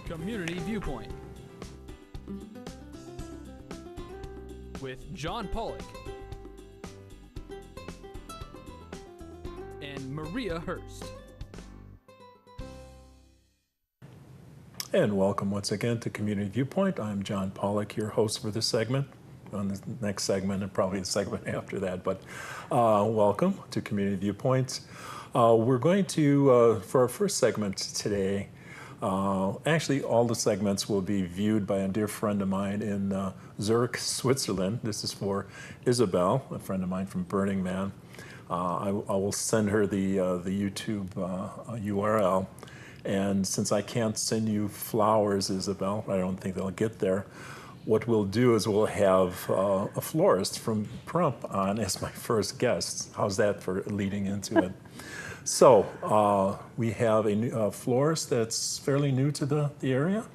Community Viewpoint with John Pawlak and Maria Hurst. And welcome once again to Community Viewpoint. I'm John Pawlak, your host for this segment. On the next segment and probably the segment after that, but welcome to Community Viewpoints. We're going to, for our first segment today, actually all the segments will be viewed by a dear friend of mine in Zurich, Switzerland. This is for Isabel, a friend of mine from Burning Man. I will send her the YouTube URL. And since I can't send you flowers, Isabel, I don't think they'll get there. What we'll do is we'll have a florist from Pahrump on as my first guest. How's that for leading into it? So we have a florist that's fairly new to the area,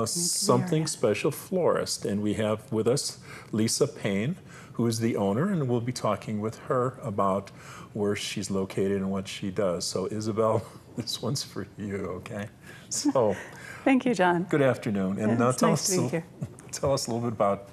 Something Special Florist. And we have with us Lisa Payne, who is the owner, and we'll be talking with her about where she's located and what she does. So Isabel, this one's for you, okay? So thank you, John. Good afternoon. And it's nice to be here. Tell us a little bit about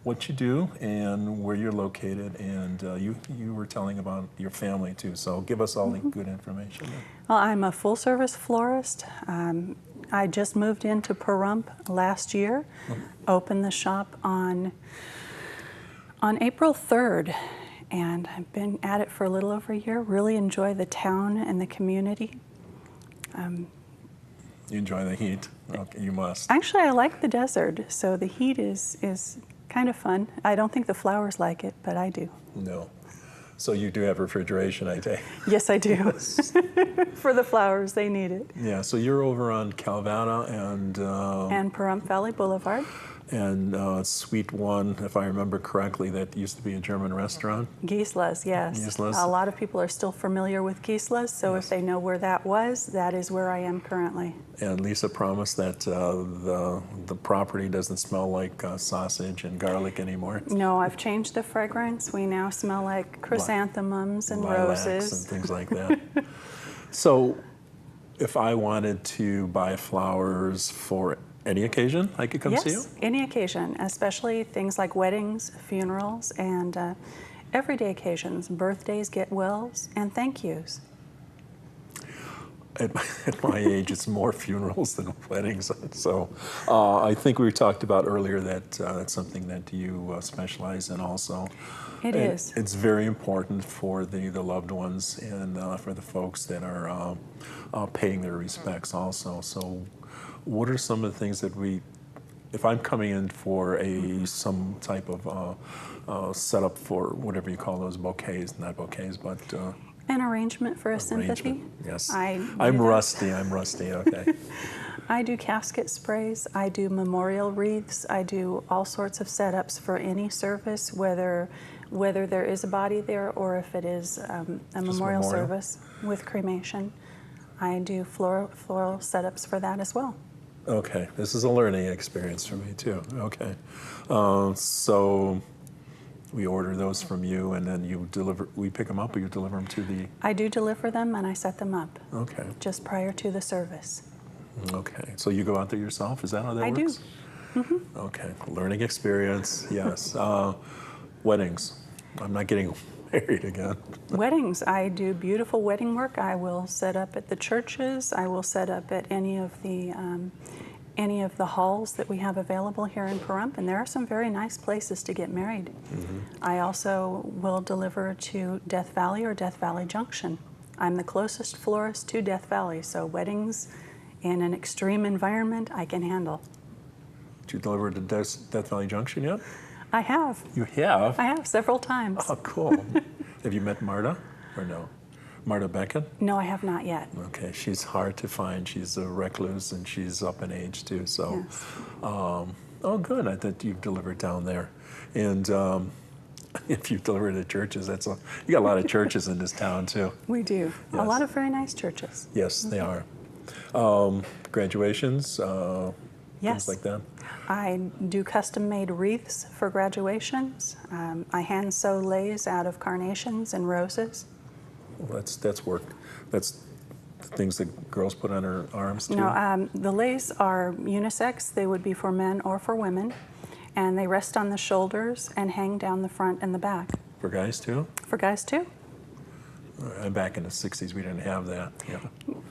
what you do and where you're located, and you were telling about your family too, so give us all the good information. Well, I'm a full-service florist. I just moved into Pahrump last year, opened the shop on April 3rd, and I've been at it for a little over a year. Really enjoy the town and the community. You enjoy the heat? Okay, you must. Actually, I like the desert, so the heat is kind of fun. I don't think the flowers like it, but I do. No. So you do have refrigeration, I take? Yes, I do. For the flowers, they need it. Yeah, so you're over on Calvana and Pahrump Valley Boulevard. And Suite 1, if I remember correctly, that used to be a German restaurant. Gisela's, yes. Gisela's. A lot of people are still familiar with Gisela's, so Yes. if they know where that was, that is where I am currently. And Lisa promised that the property doesn't smell like sausage and garlic anymore. No, I've changed the fragrance. We now smell like chrysanthemums and lilacs roses. and things like that. So if I wanted to buy flowers for any occasion, I could come see you? Yes, any occasion, especially things like weddings, funerals, and everyday occasions, birthdays, get-wells, and thank yous. At my age, it's more funerals than weddings. So I think we talked about earlier that that's something that you specialize in also. It is. It's very important for the loved ones and for the folks that are paying their respects also. So what are some of the things that if I'm coming in for some type of setup for whatever you call those bouquets, not bouquets, but An arrangement for a sympathy. Yes. I'm rusty, okay. I do casket sprays, I do memorial wreaths, I do all sorts of setups for any service, whether there is a body there or if it is a memorial service with cremation. I do floral setups for that as well. Okay, this is a learning experience for me too. Okay, so we order those from you, and then you deliver. We pick them up, or you deliver them to the. I do deliver them, and I set them up. Okay. Just prior to the service. Okay, so you go out there yourself? Is that how that works? I do. Mm-hmm. Okay, learning experience. Yes. Weddings. I'm not getting married again. Weddings. I do beautiful wedding work. I will set up at the churches. I will set up at any of the halls that we have available here in Pahrump, and there are some very nice places to get married. Mm-hmm. I also will deliver to Death Valley or Death Valley Junction. I'm the closest florist to Death Valley, so weddings in an extreme environment I can handle. Did you deliver to Death Valley Junction yet? I have. You have? I have several times. Oh, cool. Have you met Marta or no? Marta Beckett? No, I have not yet. Okay, she's hard to find. She's a recluse and she's up in age too. So, yes. Oh, good. I thought you've delivered down there, and if you've delivered to churches, you got a lot of churches in this town too. We do. Yes. A lot of very nice churches. Yes, they are. Graduations, yes. Things like that. I do custom-made wreaths for graduations. I hand sew leis out of carnations and roses. Well, that's work. That's things that girls put on their arms too? No, the leis are unisex. They would be for men or for women, and they rest on the shoulders and hang down the front and the back. For guys too? For guys too. Back in the 60s, we didn't have that. Yeah.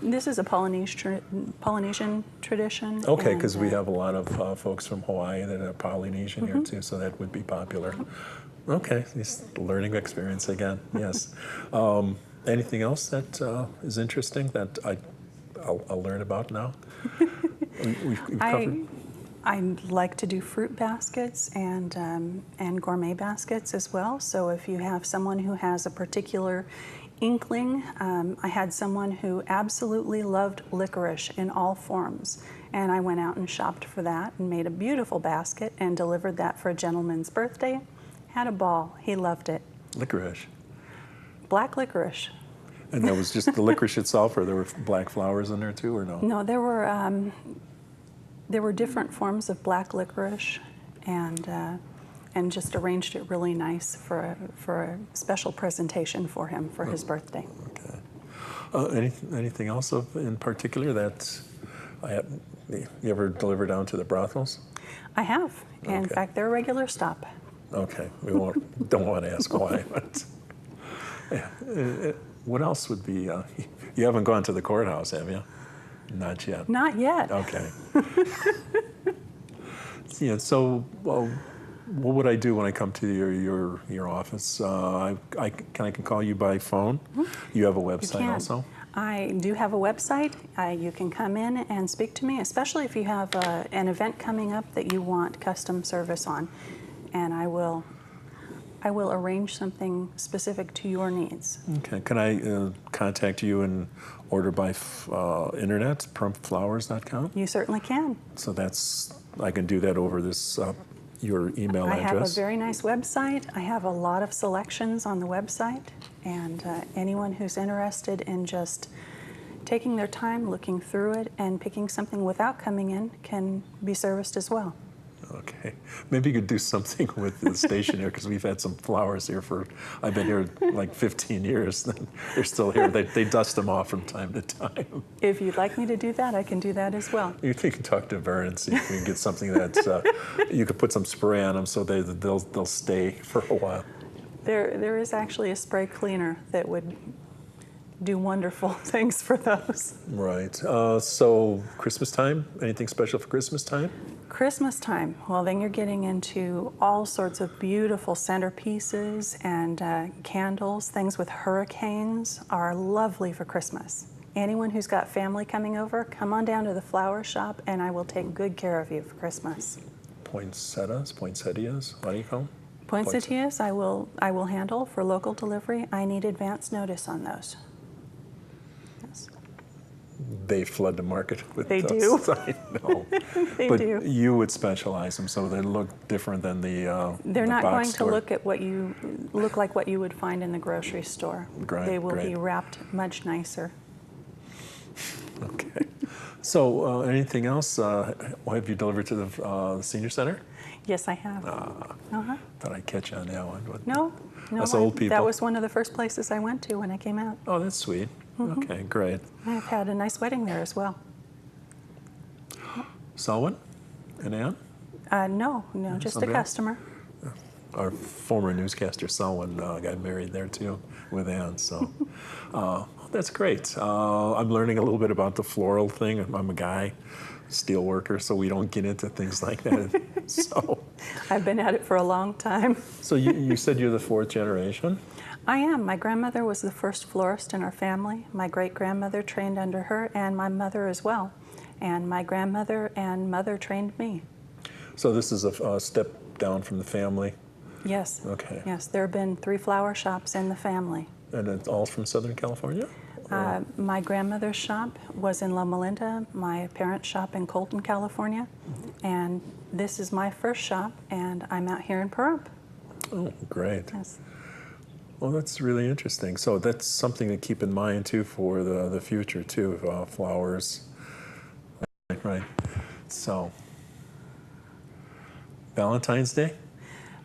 This is a Polynesian tradition. Okay, and, because we have a lot of folks from Hawaii that are Polynesian here too, so that would be popular. Okay, this learning experience again. Yes. Anything else that is interesting that I'll learn about now? We've covered. I like to do fruit baskets and gourmet baskets as well. So if you have someone who has a particular inkling, I had someone who absolutely loved licorice in all forms, and I went out and shopped for that and made a beautiful basket and delivered that for a gentleman's birthday. Had a ball. He loved it. Licorice. Black licorice. And that was just the licorice itself, or there were black flowers in there too, or no? No, there were different forms of black licorice, and just arranged it really nice for a special presentation for him for his birthday. Okay. Anything else in particular that you ever deliver down to the brothels? I have. Okay. In fact, they're a regular stop. Okay, don't want to ask why. But what else would be? You haven't gone to the courthouse, have you? Not yet. Not yet. Okay. Yeah. So, well, what would I do when I come to your office? I can call you by phone. Mm-hmm. You have a website also? I do have a website. You can come in and speak to me, especially if you have an event coming up that you want custom service on, and I will arrange something specific to your needs. Okay. Can I contact you and order by internet, promptflowers.com? You certainly can. So I can do that over this your email address. I have a very nice website. I have a lot of selections on the website, and anyone who's interested in just taking their time, looking through it, and picking something without coming in can be serviced as well. Okay. Maybe you could do something with the station here, because we've had some flowers here I've been here like 15 years. They're still here. They dust them off from time to time. If you'd like me to do that, I can do that as well. You can talk to Vern and see if we can get something that you could put some spray on them so they'll stay for a while. There is actually a spray cleaner that would do wonderful things for those. Right. So Christmas time, anything special for Christmas time? Christmas time, well, then you're getting into all sorts of beautiful centerpieces and candles. Things with hurricanes are lovely for Christmas. Anyone who's got family coming over, come on down to the flower shop and I will take good care of you for Christmas. Poinsettias, what do you call them? Poinsettias I will handle for local delivery. I need advance notice on those. Yes. They flood the market with They those. do. I know. They but do. You would specialize them so they look different than the They're not box going store. to look like what you would find in the grocery store. Great, They will great. be wrapped much nicer. Okay. So anything else? Have you delivered to the senior center? Yes, I have. Thought I'd catch you on that one. But No, That's old people. That was one of the first places I went to when I came out. Oh, that's sweet. Okay, great. I've had a nice wedding there as well. Selwyn and Ann? No, just Somebody a else? customer. Our former newscaster Selwyn got married there too with Ann. So that's great. I'm learning a little bit about the floral thing. I'm a guy, steel worker, so we don't get into things like that. So I've been at it for a long time. So you said you're the fourth generation? I am. My grandmother was the first florist in our family. My great-grandmother trained under her, and my mother as well. And my grandmother and mother trained me. So this is a step down from the family? Yes. Okay. Yes, there have been 3 flower shops in the family. And it's all from Southern California? My grandmother's shop was in Loma Linda, my parents' shop in Colton, California, and this is my first shop, and I'm out here in Pahrump. Oh, great. Yes. Well, that's really interesting. So that's something to keep in mind too for the future too, flowers. Right. So, Valentine's Day?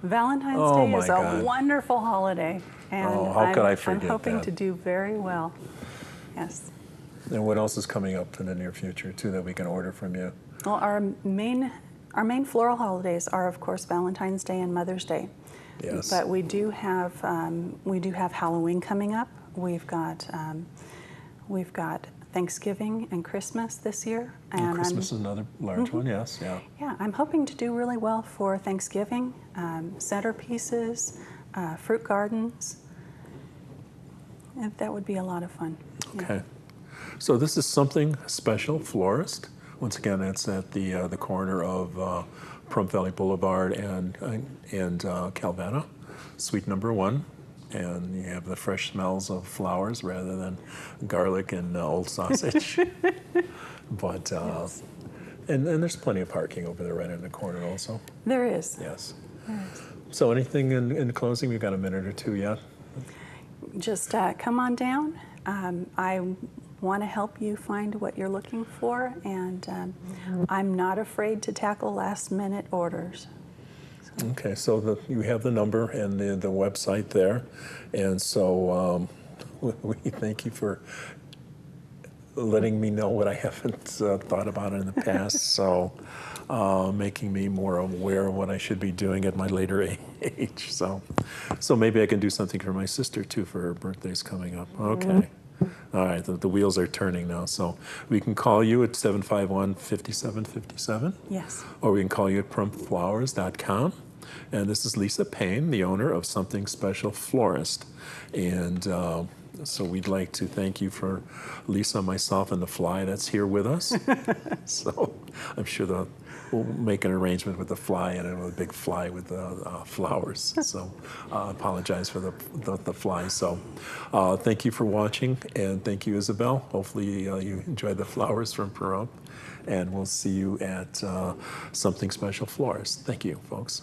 Valentine's Oh, Day my is God. a wonderful holiday, and Oh, how could I forget I'm hoping that? to do very well. Yes. And what else is coming up in the near future too that we can order from you? Well, our main floral holidays are, of course, Valentine's Day and Mother's Day. Yes. But we do have Halloween coming up. We've got Thanksgiving and Christmas this year. And Christmas is another large one, yes, yeah. Yeah, I'm hoping to do really well for Thanksgiving. Centerpieces, fruit gardens. And that would be a lot of fun. Okay. So this is Something Special Florist. Once again, it's at the corner of Pahrump Valley Boulevard and Calvetta, suite number 1. And you have the fresh smells of flowers rather than garlic and old sausage. But Yes. and there's plenty of parking over there right in the corner also. There is. Yes. There is. So anything in closing? We've got a minute or two yet. Just come on down. I want to help you find what you're looking for, and I'm not afraid to tackle last-minute orders. Okay, so you have the number and the website there, and so we thank you for letting me know what I haven't thought about in the past, so making me more aware of what I should be doing at my later age. So maybe I can do something for my sister too for her birthday's coming up. Okay. All right, the wheels are turning now. So we can call you at 751-5757. Yes. Or we can call you at prumpflowers.com. And this is Lisa Payne, the owner of Something Special Florist. And so we'd like to thank you for Lisa, myself, and the fly that's here with us. So I'm sure we'll make an arrangement with the fly and a big fly with the flowers. So I apologize for the fly. So thank you for watching, and thank you, Isabel. Hopefully you enjoyed the flowers from Pahrump, and we'll see you at Something Special Florist. Thank you, folks.